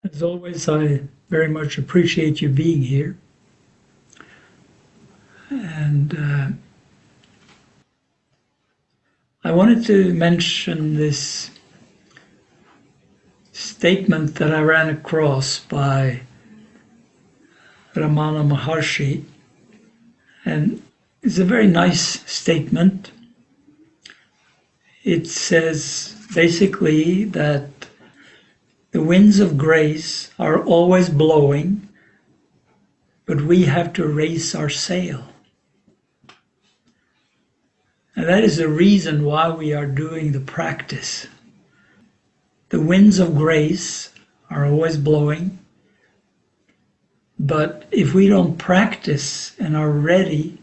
As always, I very much appreciate you being here. And I wanted to mention this statement that I ran across by Ramana Maharshi. And it's a very nice statement. It says basically that the winds of grace are always blowing, but we have to raise our sail. And that is the reason why we are doing the practice. The winds of grace are always blowing, but if we don't practice and are ready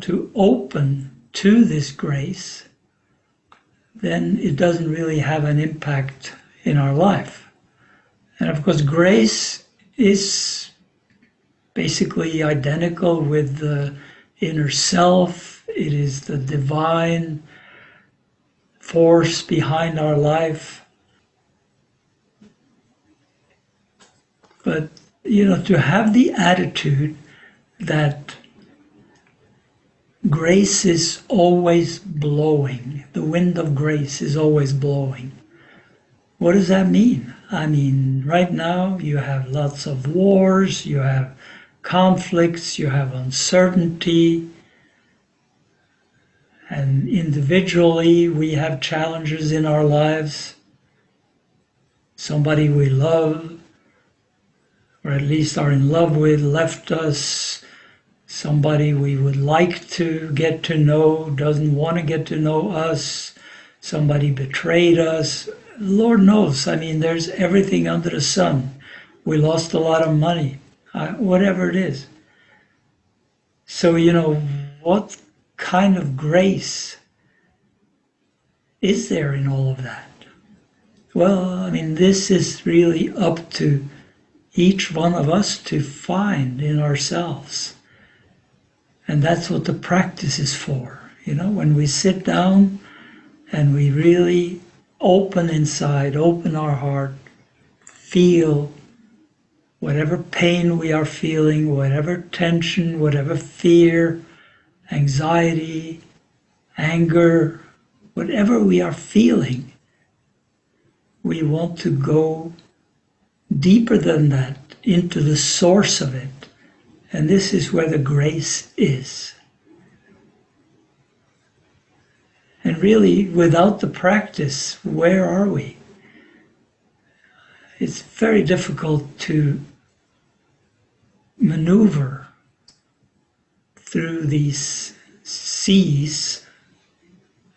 to open to this grace, then it doesn't really have an impact in our life. And of course, grace is basically identical with the inner self. It is the divine force behind our life. But, to have the attitude that grace is always blowing, the wind of grace is always blowing. What does that mean? I mean, right now you have lots of wars, you have conflicts, you have uncertainty, and individually we have challenges in our lives. Somebody we love, or at least are in love with, left us. Somebody we would like to get to know doesn't want to get to know us. Somebody betrayed us. Lord knows, there's everything under the sun. We lost a lot of money, whatever it is. So, what kind of grace is there in all of that? Well, this is really up to each one of us to find in ourselves. And that's what the practice is for. When we sit down and we really open inside, open our heart, feel whatever pain we are feeling, whatever tension, whatever fear, anxiety, anger, whatever we are feeling, we want to go deeper than that into the source of it. And this is where the grace is. And really, without the practice, where are we? It's very difficult to maneuver through these seas,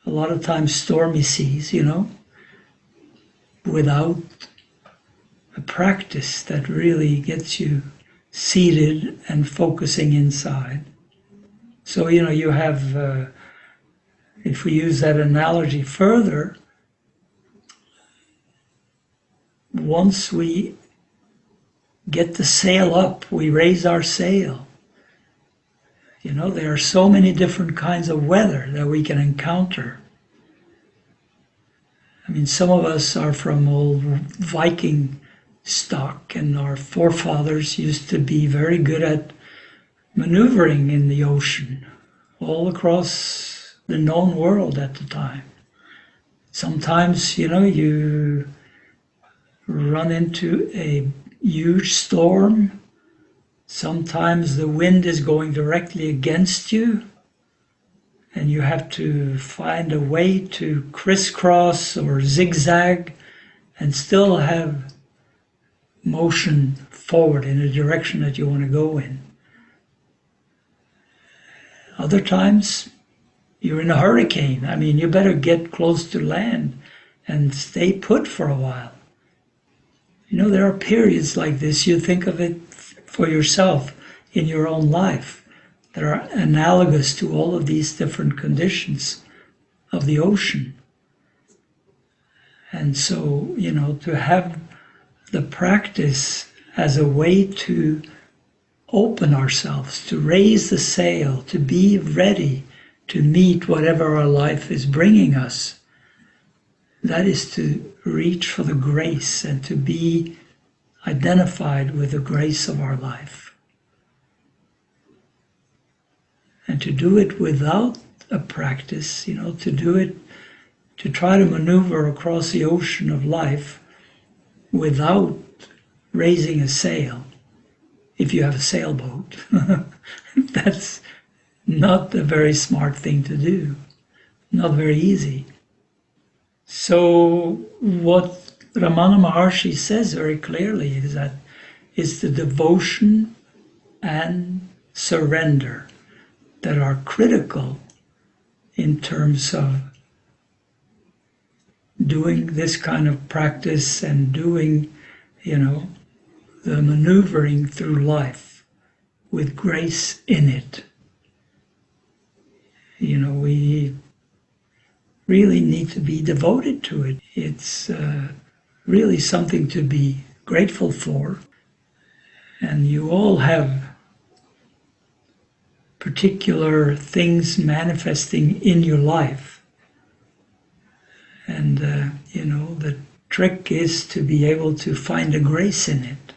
a lot of times stormy seas, without a practice that really gets you seated and focusing inside. So, you have, if we use that analogy further, once we get the sail up, we raise our sail. There are so many different kinds of weather that we can encounter. Some of us are from old Viking stock, and our forefathers used to be very good at maneuvering in the ocean all across the known world at the time. Sometimes, you run into a huge storm. Sometimes the wind is going directly against you, and you have to find a way to crisscross or zigzag and still have motion forward in a direction that you want to go in. Other times, you're in a hurricane. You better get close to land and stay put for a while. There are periods like this. You think of it for yourself in your own life that are analogous to all of these different conditions of the ocean. And so, to have the practice as a way to open ourselves, to raise the sail, to be ready to meet whatever our life is bringing us. That is to reach for the grace and to be identified with the grace of our life. And to do it without a practice, to do it, to try to maneuver across the ocean of life without raising a sail, if you have a sailboat, that's not a very smart thing to do, not very easy. So what Ramana Maharshi says very clearly is that it's the devotion and surrender that are critical in terms of doing this kind of practice and doing, the maneuvering through life with grace in it. We really need to be devoted to it. It's really something to be grateful for. And you all have particular things manifesting in your life. And, the trick is to be able to find a grace in it.